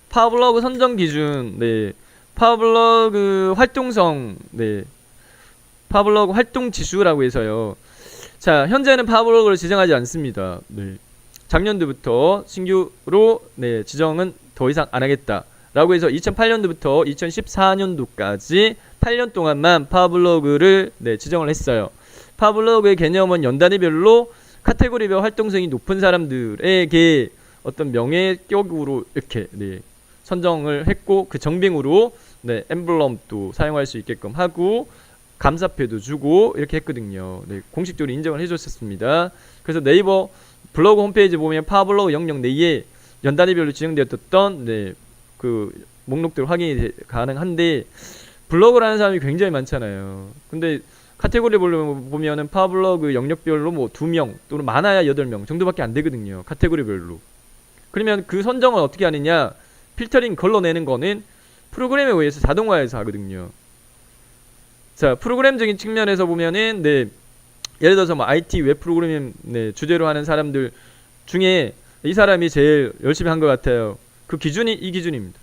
파워블로그 선정 기준, 네, 파워블로그 활동성, 네, 파워블로그 활동 지수라고 해서요. 자, 현재는 파워블로그를 지정하지 않습니다. 네. 작년도부터 신규로 네, 지정은 더 이상 안 하겠다라고 해서 2008년도부터 2014년도까지 8년 동안만 파워블로그를 네, 지정을 했어요. 파워블로그의 개념은 연단위별로 카테고리별 활동성이 높은 사람들에게 어떤 명예격으로 이렇게 네, 선정을 했고, 그 정빙으로 네, 엠블럼도 사용할 수 있게끔 하고 감사패도 주고 이렇게 했거든요. 네, 공식적으로 인정을 해줬었습니다. 그래서 네이버 블로그 홈페이지 보면 파워블로그 영역 내에 연단위별로 지정되었던 네, 그 목록들 확인이 가능한데, 블로그를 하는 사람이 굉장히 많잖아요. 근데 카테고리 보면은 파워블로그 영역별로 뭐 2명 또는 많아야 8명 정도밖에 안 되거든요. 카테고리별로. 그러면 그 선정을 어떻게 하느냐? 필터링 걸러내는 거는 프로그램에 의해서 자동화해서 하거든요. 자, 프로그램적인 측면에서 보면은 네, 예를 들어서 뭐 IT 웹 프로그램 네, 주제로 하는 사람들 중에 이 사람이 제일 열심히 한 것 같아요. 그 기준이 이 기준입니다.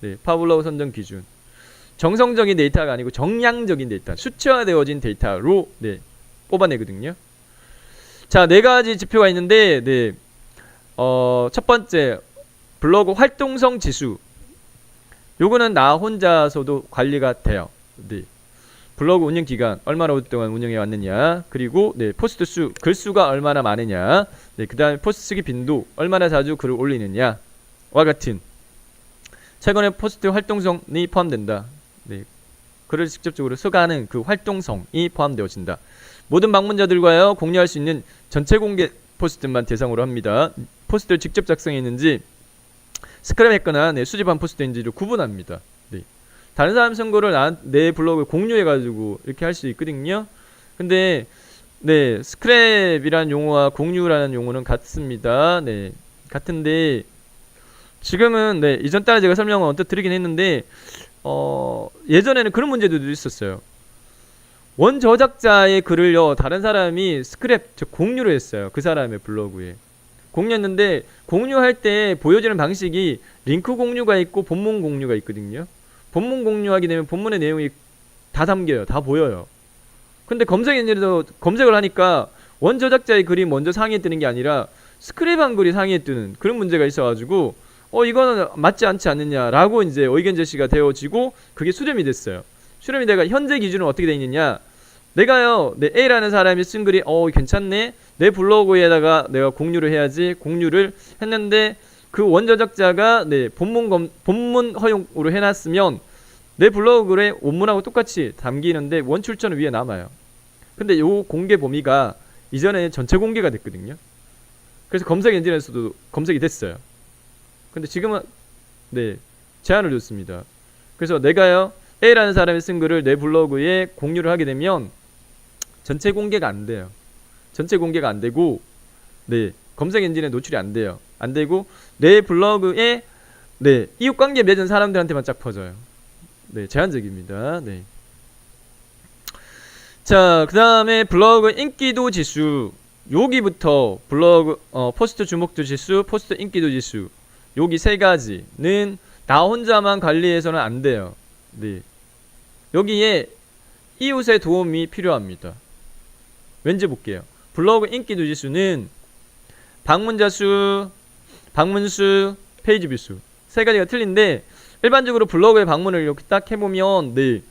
네, 파워블로그 선정 기준. 정성적인 데이터가 아니고 정량적인 데이터, 수치화되어진 데이터로 네, 뽑아내거든요. 자, 4가지 지표가 있는데 네, 첫 번째 블로그 활동성 지수. 요거는 나 혼자서도 관리가 돼요. 네. 블로그 운영 기간 얼마나 오랫동안 운영해 왔느냐, 그리고 네, 포스트 수, 글 수가 얼마나 많으냐, 네, 그 다음에 포스트 쓰기 빈도 얼마나 자주 글을 올리느냐와 같은 최근에 포스트 활동성이 포함된다. 네, 글을 직접적으로 써가는 그 활동성이 포함되어진다. 모든 방문자들과요 공유할 수 있는 전체 공개 포스트만 대상으로 합니다. 포스트를 직접 작성했는지 스크랩했거나 네, 수집한 포스트인지를 구분합니다. 네. 다른 사람 선거를 내 블로그에 공유해가지고 이렇게 할 수 있거든요. 근데 네, 스크랩이라는 용어와 공유라는 용어는 같습니다. 네, 같은데 지금은 네, 이전 달에 제가 설명을 언뜻 드리긴 했는데 예전에는 그런 문제들도 있었어요. 원 저작자의 글을요 다른 사람이 스크랩 즉 공유를 했어요. 그 사람의 블로그에 공유했는데, 공유할 때 보여지는 방식이 링크 공유가 있고 본문 공유가 있거든요. 본문 공유하게 되면 본문의 내용이 다 담겨요. 다 보여요. 근데 검색 엔진에서 검색을 하니까 원 저작자의 글이 먼저 상위에 뜨는 게 아니라 스크랩한 글이 상위에 뜨는 그런 문제가 있어가지고 이거는 맞지 않지 않느냐라고 이제 의견 제시가 되어지고 그게 수렴이 됐어요. 수렴이 돼가 현재 기준은 어떻게 되어 있느냐? 내가요, 내 A라는 사람이 쓴 글이 괜찮네. 내 블로그에다가 내가 공유를 해야지. 공유를 했는데 그 원저작자가 네, 본문 허용으로 해놨으면 내 블로그에 원문하고 똑같이 담기는데 원출처는 위에 남아요. 근데 요 공개 범위가 이전에 전체 공개가 됐거든요. 그래서 검색 엔진에서도 검색이 됐어요. 근데 지금은 네, 제한을 줬습니다. 그래서 내가요, A라는 사람이 쓴 글을 내 블로그에 공유를 하게 되면 전체 공개가 안 돼요. 전체 공개가 안 되고 네, 검색 엔진에 노출이 안 돼요. 안 되고 내 블로그에 네, 이웃 관계 맺은 사람들한테만 쫙 퍼져요. 네, 제한적입니다. 네. 자, 그 다음에 블로그 인기도 지수. 여기부터 블로그 포스트 주목도 지수, 포스트 인기도 지수. 여기 3가지는 나 혼자만 관리해서는 안 돼요. 네. 여기에 이웃의 도움이 필요합니다. 왠지 볼게요. 블로그 인기도 지수는 방문자 수, 방문수, 페이지 뷰수 3가지가 틀린데, 일반적으로 블로그의 방문을 이렇게 딱 해보면 네,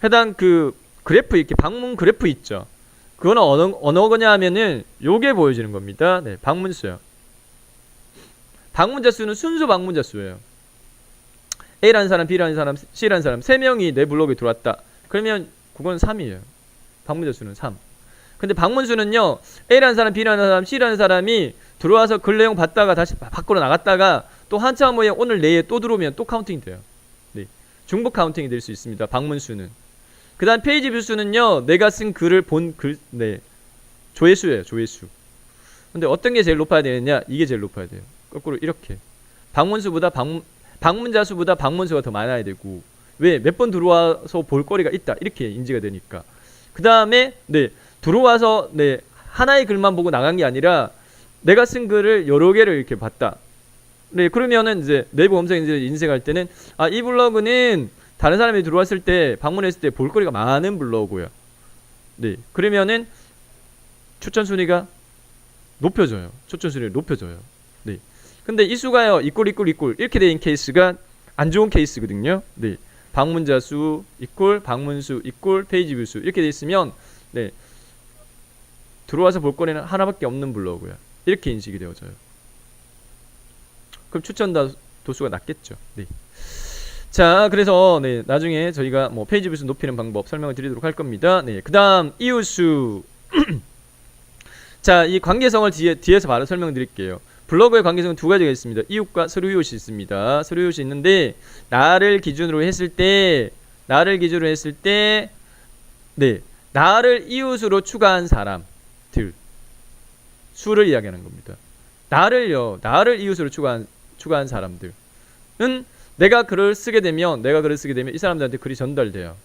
해당 그 그래프, 이렇게 방문 그래프 있죠. 그거는 어느 거냐 하면은 요게 보여지는 겁니다. 네, 방문수요. 방문자 수는 순수 방문자 수예요. A라는 사람, B라는 사람, C라는 사람 3명이 내 블로그에 들어왔다. 그러면 그건 3이에요. 방문자 수는 3. 근데 방문수는요, A라는 사람, B라는 사람, C라는 사람이 들어와서 글 내용 봤다가 다시 밖으로 나갔다가 또 한참 후에 오늘 내에 또 들어오면 또 카운팅이 돼요. 네, 중복 카운팅이 될 수 있습니다. 방문수는. 그 다음 페이지 뷰수는요, 내가 쓴 글을 본 글, 네, 조회수예요. 조회수. 근데 어떤 게 제일 높아야 되느냐? 이게 제일 높아야 돼요. 거꾸로 이렇게 방문수보다 방문자 수보다 방문수가 더 많아야 되고, 왜? 몇 번 들어와서 볼거리가 있다, 이렇게 인지가 되니까. 그 다음에 네, 들어와서 네, 하나의 글만 보고 나간 게 아니라 내가 쓴 글을 여러 개를 이렇게 봤다. 네, 그러면은 이제 내부 검색 이제 인식할 때는 아, 이 블로그는 다른 사람이 들어왔을 때 방문했을 때 볼거리가 많은 블로그고요. 네, 그러면은 추천 순위가 높여져요. 추천 순위를 높여져요. 네. 근데 이 수가요 이꼴 이렇게 된 케이스가 안 좋은 케이스거든요. 네. 방문자 수 이꼴 방문 수 이꼴 페이지 뷰 수 이렇게 돼 있으면 네. 들어와서 볼 거리는 하나밖에 없는 블로그야. 이렇게 인식이 되어져요. 그럼 추천 도수가 낮겠죠. 네. 자, 그래서 네, 나중에 저희가 뭐 페이지 뷰수 높이는 방법 설명을 드리도록 할 겁니다. 네. 그다음 이웃수 자, 이 관계성을 뒤에서 바로 설명드릴게요. 블로그의 관계성은 두 가지가 있습니다. 이웃과 서류 이웃이 있습니다. 서류 이웃이 있는데 나를 기준으로 했을 때 네, 나를 이웃으로 추가한 사람들 수를 이야기하는 겁니다. 나를 이웃으로 추가한 사람들은 내가 글을 쓰게 되면 이 사람들한테 글이 전달돼요.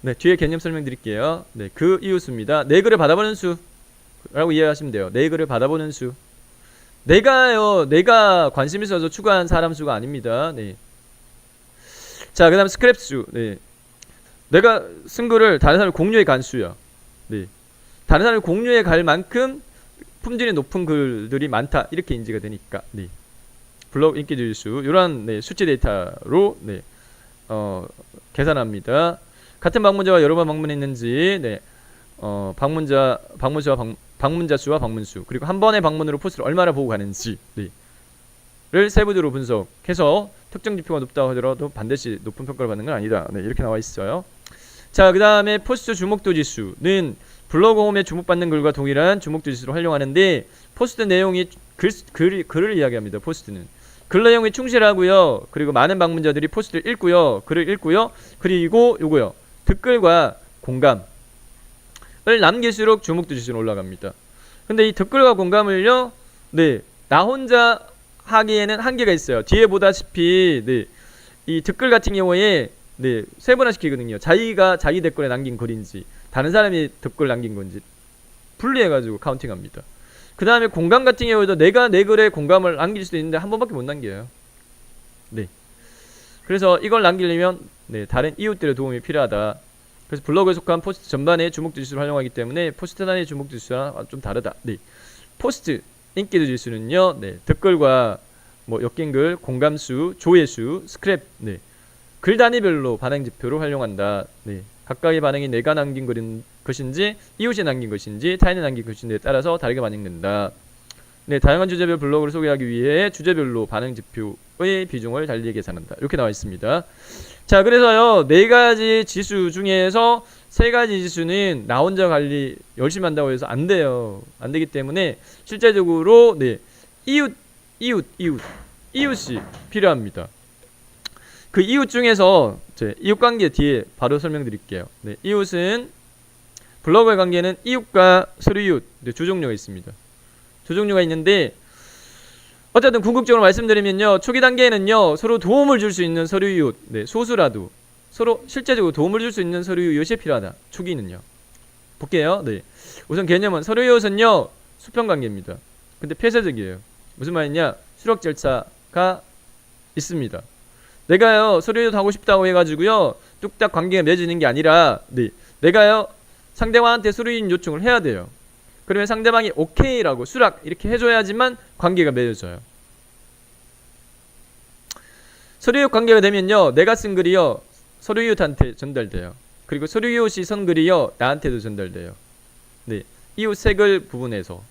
네, 뒤에 개념 설명드릴게요. 네, 그 이웃수입니다. 내 글을 받아보는 수라고 이해하시면 돼요. 내 글을 받아보는 수. 내가 관심 있어서 추가한 사람 수가 아닙니다. 네. 자, 그다음 스크랩 수. 네. 내가 쓴 글을 다른 사람이 공유해 간 수야. 네. 다른 사람이 공유해 갈 만큼 품질이 높은 글들이 많다. 이렇게 인지가 되니까. 네. 블로그 인기 조회수 이런 네, 수치 데이터로 네. 계산합니다. 같은 방문자가 여러 번 방문했는지, 네, 방문자 수와 방문수, 그리고 한 번의 방문으로 포스를 얼마나 보고 가는지, 네, 를 세부적으로 분석해서 특정 지표가 높다 하더라도 반드시 높은 평가를 받는 건 아니다. 네, 이렇게 나와 있어요. 자, 그 다음에 포스트 주목도 지수는 블로그 홈에 주목받는 글과 동일한 주목도 지수로 활용하는데 포스트 내용이 글을 이야기합니다. 포스트는 글 내용이 충실하고요. 그리고 많은 방문자들이 포스트를 읽고요. 글을 읽고요. 그리고 요거요. 댓글과 공감을 남길수록 주목도 지수는 올라갑니다. 근데 이 댓글과 공감을요. 네. 나 혼자 하기에는 한계가 있어요. 뒤에 보다시피 네. 이 댓글 같은 경우에 네, 세분화시키거든요. 자기가 자기 댓글에 남긴 글인지 다른 사람이 댓글 남긴 건지 분리해가지고 카운팅합니다. 그 다음에 공감 같은 경우에도 내가 내 글에 공감을 남길 수도 있는데 한 번밖에 못 남겨요. 네. 그래서 이걸 남기려면 네, 다른 이웃들의 도움이 필요하다. 그래서 블로그에 속한 포스트 전반의 주목도 지수를 활용하기 때문에 포스트 단위의 주목도 지수랑 좀 다르다. 네. 포스트 인기도 지수는요. 네. 댓글과 뭐 엮인 글, 공감수, 조회수, 스크랩, 네. 글 단위별로 반응 지표로 활용한다. 네. 각각의 반응이 내가 남긴 것인지 이웃이 남긴 것인지 타인이 남긴 것인지에 따라서 다르게 반영된다. 네, 다양한 주제별 블로그를 소개하기 위해 주제별로 반응 지표의 비중을 달리 계산한다. 이렇게 나와 있습니다. 자, 그래서요, 네 가지 지수 중에서 세 가지 지수는 나 혼자 관리 열심히 한다고 해서 안 돼요. 안 되기 때문에 실제적으로 네, 이웃이 필요합니다. 그 이웃 중에서 이웃 관계 뒤에 바로 설명드릴게요. 네, 이웃은 블로그의 관계는 이웃과 서류 이웃 두 종류가 있습니다. 두 종류가 있는데 어쨌든 궁극적으로 말씀드리면요, 초기 단계에는요 서로 도움을 줄 수 있는 서류 이웃, 네, 소수라도 서로 실제적으로 도움을 줄 수 있는 서류 이웃이 필요하다. 초기는요. 볼게요. 네, 우선 개념은 서류 이웃은요 수평 관계입니다. 근데 폐쇄적이에요. 무슨 말이냐? 수락 절차가 있습니다. 내가요 서류 이웃 하고 싶다고 해가지고요 뚝딱 관계가 맺어지는 게 아니라 네, 내가요 상대방한테 서류 이웃 요청을 해야 돼요. 그러면 상대방이 오케이라고 수락 이렇게 해줘야지만 관계가 맺어져요. 서류 이웃 관계가 되면요 내가 쓴 글이요 서류 이웃한테 전달돼요. 그리고 서류 이웃이 쓴 글이요 나한테도 전달돼요. 네, 이웃 색을 부분에서.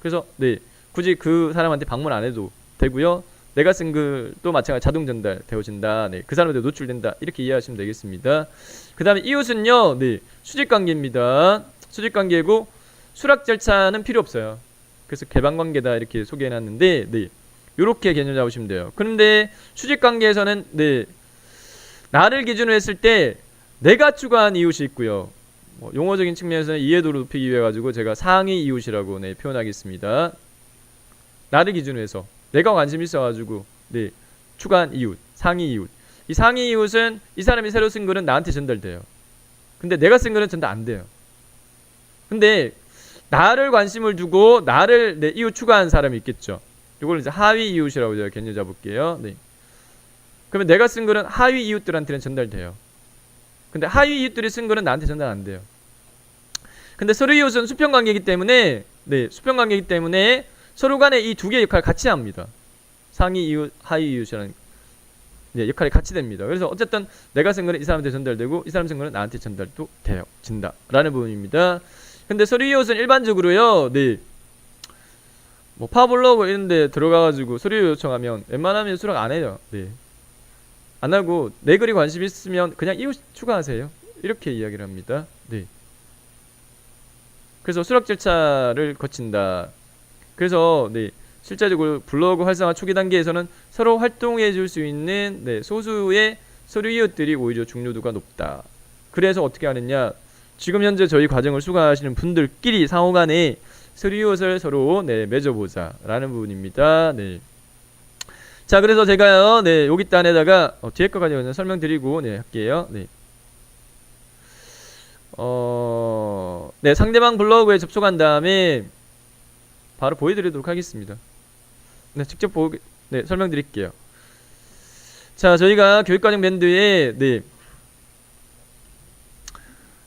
그래서 네, 굳이 그 사람한테 방문 안 해도 되고요. 내가 쓴 글도 마찬가지 자동 전달 되어진다. 네, 그 사람한테 노출된다. 이렇게 이해하시면 되겠습니다. 그 다음에 이웃은요, 네, 수직 관계입니다. 수직 관계고 수락 절차는 필요 없어요. 그래서 개방 관계다 이렇게 소개해놨는데, 네, 요렇게 개념 잡으시면 돼요. 그런데 수직 관계에서는 네, 나를 기준으로 했을 때 내가 추가한 이웃이 있고요. 뭐 용어적인 측면에서는 이해도를 높이기 위해 가지고 제가 상위 이웃이라고 네, 표현하겠습니다. 나를 기준으로 해서. 내가 관심 있어가지고 네, 추가한 이웃, 상위 이웃. 이 상위 이웃은 이 사람이 새로 쓴 글은 나한테 전달돼요. 근데 내가 쓴 글은 전달 안 돼요. 근데 나를 관심을 두고 나를 내 이웃 추가한 사람이 있겠죠. 이걸 이제 하위 이웃이라고 제가 견뎌 잡을게요. 네. 그러면 내가 쓴 글은 하위 이웃들한테는 전달돼요. 근데 하위 이웃들이 쓴 글은 나한테 전달 안 돼요. 근데 서류 이웃은 수평 관계이기 때문에 수평 관계이기 때문에 서로 간에 이 두 개의 역할을 같이 합니다. 상위 이웃, 하위 이웃이라는 역할이 같이 됩니다. 그래서 어쨌든 내가 쓴 글은 이 사람한테 전달되고 이 사람 쓴 글은 나한테 전달도 진다 라는 부분입니다. 근데 서류 이웃은 일반적으로요, 뭐 파블로그 이런 데 들어가가지고 서류 요청하면 웬만하면 수락 안 해요. 안 하고 내 글이 관심 있으면 그냥 이웃 추가하세요. 이렇게 이야기를 합니다. 그래서 수락 절차를 거친다. 그래서 실제적으로 블로그 활성화 초기 단계에서는 서로 활동해 줄 수 있는 소수의 서류 이웃들이 오히려 중요도가 높다. 그래서 어떻게 하느냐, 지금 현재 저희 과정을 수강하시는 분들끼리 상호간에 서류 이웃을 서로 맺어보자 라는 부분입니다. 자, 그래서 제가요 여기 단에다가 뒤에 거 가지고 설명드리고 할게요. 상대방 블로그에 접속한 다음에 바로 보여드리도록 하겠습니다. 직접 설명드릴게요. 자, 저희가 교육과정 밴드에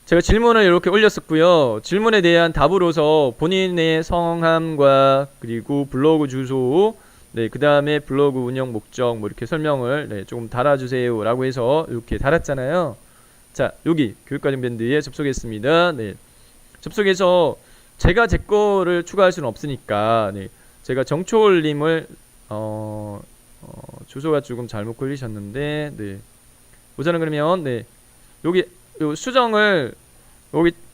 제가 질문을 이렇게 올렸었고요. 질문에 대한 답으로서 본인의 성함과 그리고 블로그 주소, 그 다음에 블로그 운영 목적 뭐 이렇게 설명을 조금 달아주세요 라고 해서 이렇게 달았잖아요. 자, 여기 교육과정 밴드에 접속했습니다. 접속해서 제가 제 거를 추가할 수는 없으니까 제가 정초월님을 주소가 조금 잘못 걸리셨는데 우선은 그러면 여기 요 수정을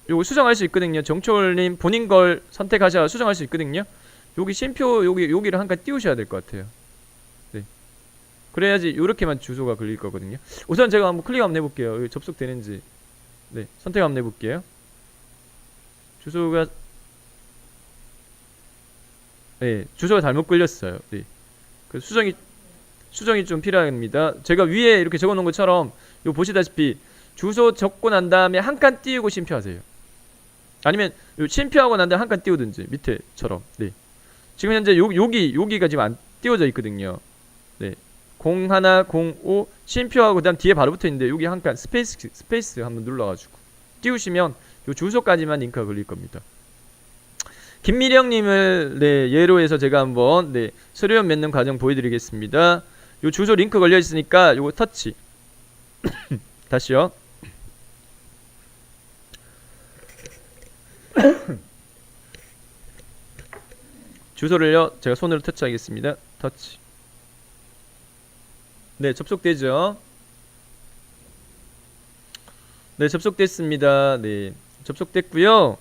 요거 수정할 수 있거든요. 정초월님 본인 걸 선택하셔야 수정할 수 있거든요. 여기 쉼표 여기를 한 칸 띄우셔야 될 것 같아요. 그래야지 요렇게만 주소가 걸릴 거거든요. 우선 제가 한번 클릭 한번 해볼게요. 여기 접속되는지 선택 한번 해볼게요. 주소가 주소가 잘못 걸렸어요. 그 수정이 좀 필요합니다. 제가 위에 이렇게 적어 놓은 것처럼 요 보시다시피 주소 적고 난 다음에 한 칸 띄우고 쉼표하세요. 아니면 요 쉼표하고 난 다음에 한 칸 띄우든지 밑에처럼. 지금 현재 여기가 지금 안 띄워져 있거든요. 01, 05 쉼표하고 그다음 뒤에 바로 붙어 있는데 여기 한 칸 스페이스 한번 눌러가지고 띄우시면 요 주소까지만 링크가 걸릴 겁니다. 김미령님을 예로 해서 제가 한번 서류원 맺는 과정 보여드리겠습니다. 요 주소 링크 걸려 있으니까 요거 터치. 다시요. 주소를요 제가 손으로 터치하겠습니다. 터치. 접속되죠. 접속됐습니다. 접속됐고요.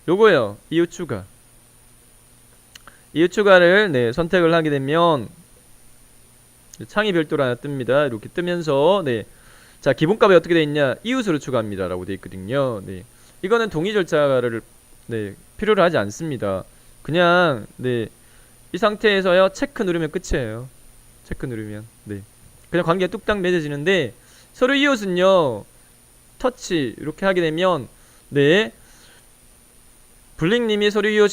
요거요, 이웃 추가. 이웃 추가를 선택을 하게 되면 창이 별도로 하나 뜹니다. 이렇게 뜨면서 자, 기본값이 어떻게 되어 있냐, 이웃으로 추가합니다 라고 되어 있거든요. 이거는 동의 절차를 필요로 하지 않습니다. 그냥 이 상태에서요 체크 누르면 끝이에요. 체크 누르면 그냥 관계가 뚝딱 맺어지는데, 서류 이웃은요 터치 이렇게 하게 되면 블링님이 서류 이웃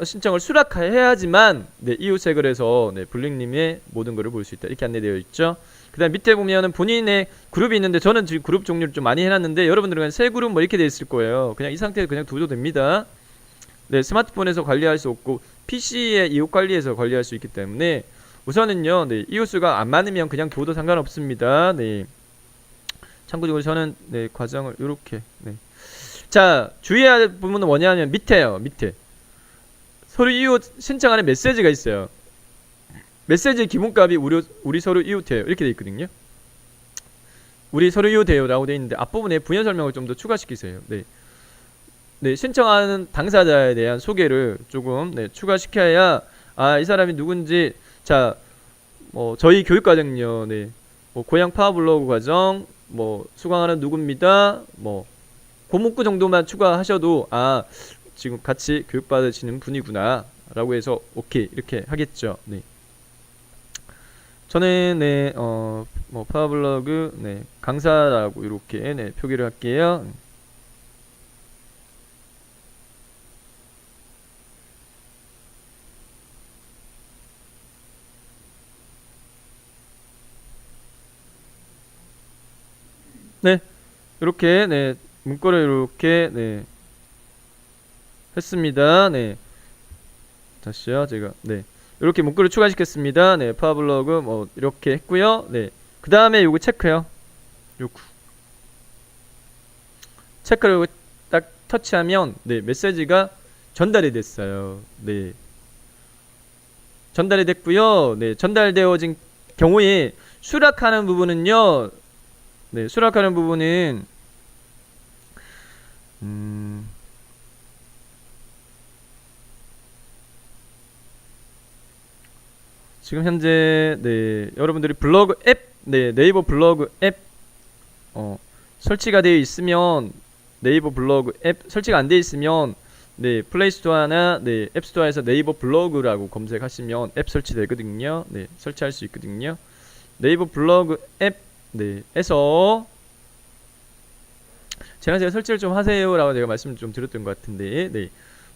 신청을 수락해야지만 이웃에 그래서 블링님의 모든 것을 볼 수 있다 이렇게 안내되어 있죠. 그 다음 밑에 보면은 본인의 그룹이 있는데, 저는 지금 그룹 종류를 좀 많이 해놨는데 여러분들은 그냥 새 그룹 뭐 이렇게 되어 있을 거예요. 그냥 이 상태에서 그냥 둬도 됩니다. 스마트폰에서 관리할 수 없고 PC의 이웃 관리에서 관리할 수 있기 때문에 우선은요 이웃수가 안 많으면 그냥 둬도 상관없습니다. 참고적으로 저는 과정을 요렇게 자, 주의해야 할 부분은 뭐냐면 밑에요. 밑에 서류 이웃 신청 안에 메시지가 있어요. 메시지 기본값이 우리 서류 이웃해요 이렇게 돼 있거든요. 우리 서류 이웃해요 라고 돼 있는데 앞부분에 부연 설명을 좀 더 추가시키세요. 신청하는 당사자에 대한 소개를 조금 추가시켜야 이 사람이 누군지. 자, 뭐 저희 교육과정요 뭐 고향 파워블로그 과정 수강하는 누구입니다 그 문구 정도만 추가하셔도 지금 같이 교육받으시는 분이구나 라고 해서 오케이 이렇게 하겠죠. 저는 파워블로그 강사라고 이렇게 표기를 할게요. 네, 이렇게 네 문구를 이렇게 네 했습니다. 네, 다시요 제가 네 이렇게 문구를 추가시켰습니다. 네, 파워블로그 뭐 이렇게 했고요. 네, 그 다음에 요거 체크요. 요거 체크를 딱 터치하면 네 메시지가 전달이 됐어요. 네, 전달이 됐고요. 네, 전달되어진 경우에 수락하는 부분은요. 네, 수락하는 부분은 지금 현재 네 여러분들이 블로그 앱 네 네이버 블로그 앱 설치가 되어 있으면 네이버 블로그 앱 설치가 안 되어 있으면 네 플레이스토어나 네 앱스토어에서 네이버 블로그라고 검색하시면 앱 설치되거든요. 네 설치할 수 있거든요. 네이버 블로그 앱 네에서 제가 설치를 좀 하세요라고 제가 말씀을 좀 드렸던 것 같은데 네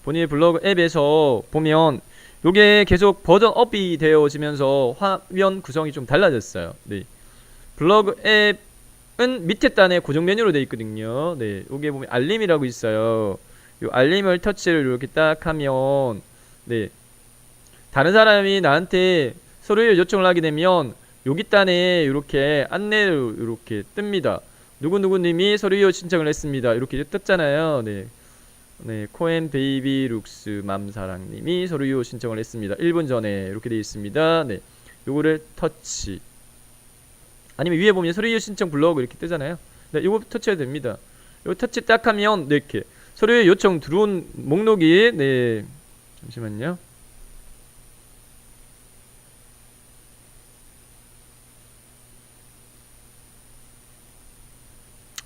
본인의 블로그 앱에서 보면 요게 계속 버전 업이 되어지면서 화면 구성이 좀 달라졌어요. 네 블로그 앱은 밑에 단에 고정 메뉴로 되어 있거든요. 네 요게 보면 알림이라고 있어요. 요 알림을 터치를 이렇게 딱 하면 네 다른 사람이 나한테 서류 요청을 하게 되면 여기 단에 이렇게 안내로 이렇게 뜹니다. 누구누구님이 서류 신청을 했습니다. 이렇게 떴잖아요. 네, 네, 코엔 베이비 룩스 맘사랑님이 서류 신청을 했습니다. 1분 전에 이렇게 되어 있습니다. 네, 요거를 터치. 아니면 위에 보면 서류 신청 블로그 이렇게 뜨잖아요. 네, 요거 터치해도 됩니다. 요거 터치 딱 하면 네, 이렇게 서류 요청 들어온 목록이 네, 잠시만요.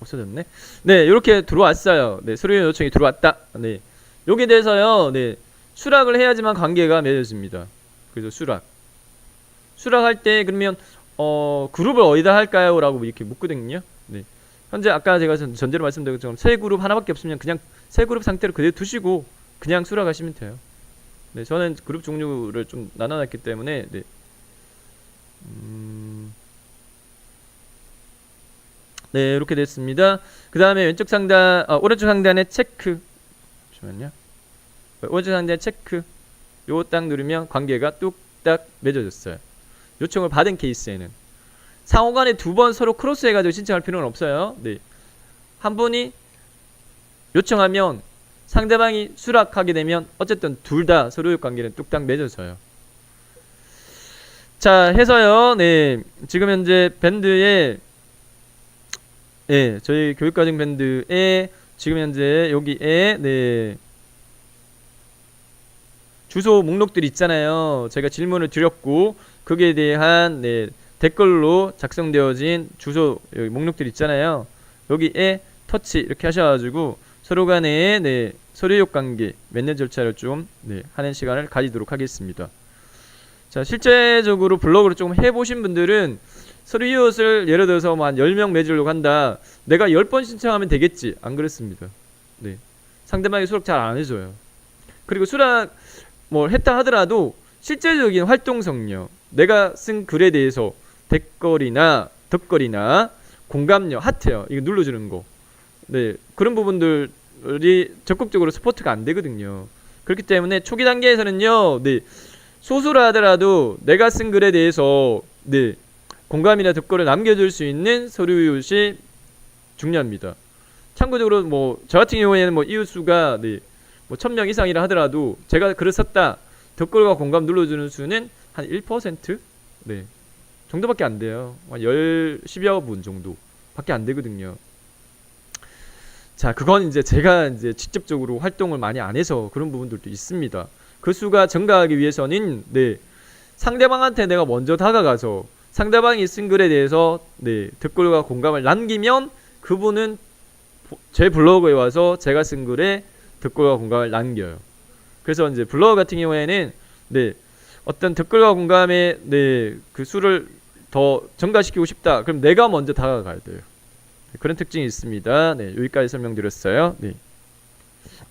없어졌네. 네, 이렇게 들어왔어요. 네, 서류 요청이 들어왔다. 네, 여기에 대해서요. 네, 수락을 해야지만 관계가 맺어집니다. 그래서 수락할 때 그러면 그룹을 어디다 할까요? 라고 이렇게 묻거든요. 네, 현재 아까 제가 전제로 말씀드린 것처럼 새 그룹 하나밖에 없으면 그냥 새 그룹 상태로 그대로 두시고 그냥 수락하시면 돼요. 네, 저는 그룹 종류를 좀 나눠놨기 때문에 네. 네, 이렇게 됐습니다. 그 다음에 왼쪽 상단, 오른쪽 상단에 체크. 잠시만요. 오른쪽 상단에 체크. 요거 딱 누르면 관계가 뚝딱 맺어졌어요. 요청을 받은 케이스에는. 상호간에 두 번 서로 크로스 해가지고 신청할 필요는 없어요. 네. 한 분이 요청하면 상대방이 수락하게 되면 어쨌든 둘 다 서로의 관계는 뚝딱 맺어져요. 자, 해서요. 네. 지금 현재 밴드에 네, 저희 교육과정 밴드에 지금 현재 여기에 네 주소 목록들이 있잖아요. 제가 질문을 드렸고 거기에 대한 네 댓글로 작성되어진 주소 여기 목록들이 있잖아요. 여기에 터치 이렇게 하셔가지고 서로 간에 네 서류역 관계 맺는 절차를 좀 네, 하는 시간을 가지도록 하겠습니다. 자, 실제적으로 블로그를 조금 해보신 분들은 서류이웃을 예를 들어서 뭐 한 10명 맺으려고 한다. 내가 10번 신청하면 되겠지. 안 그렇습니다. 네. 상대방이 수락 잘 안 해줘요. 그리고 수락 뭐 했다 하더라도 실제적인 활동성요. 내가 쓴 글에 대해서 댓글이나 덧글이나 공감요, 하트요. 이거 눌러주는 거. 네. 그런 부분들이 적극적으로 서포트가 안 되거든요. 그렇기 때문에 초기 단계에서는요. 네. 소수라 하더라도 내가 쓴 글에 대해서 네. 공감이나 댓글을 남겨줄 수 있는 서류이웃이 중요합니다. 참고적으로 뭐 저 같은 경우에는 뭐 이웃 수가 네, 뭐 1000명 이상이라 하더라도 제가 글을 썼다 댓글과 공감 눌러주는 수는 한 1% 네, 정도밖에 안 돼요. 한 10여 분 정도밖에 안 되거든요. 자, 그건 이제 제가 이제 직접적으로 활동을 많이 안 해서 그런 부분들도 있습니다. 그 수가 증가하기 위해서는 네, 상대방한테 내가 먼저 다가가서 상대방이 쓴 글에 대해서 네, 댓글과 공감을 남기면 그분은 제 블로그에 와서 제가 쓴 글에 댓글과 공감을 남겨요. 그래서 이제 블로그 같은 경우에는 네, 어떤 댓글과 공감의 네, 그 수를 더 증가시키고 싶다. 그럼 내가 먼저 다가가야 돼요. 그런 특징이 있습니다. 네, 여기까지 설명드렸어요. 네.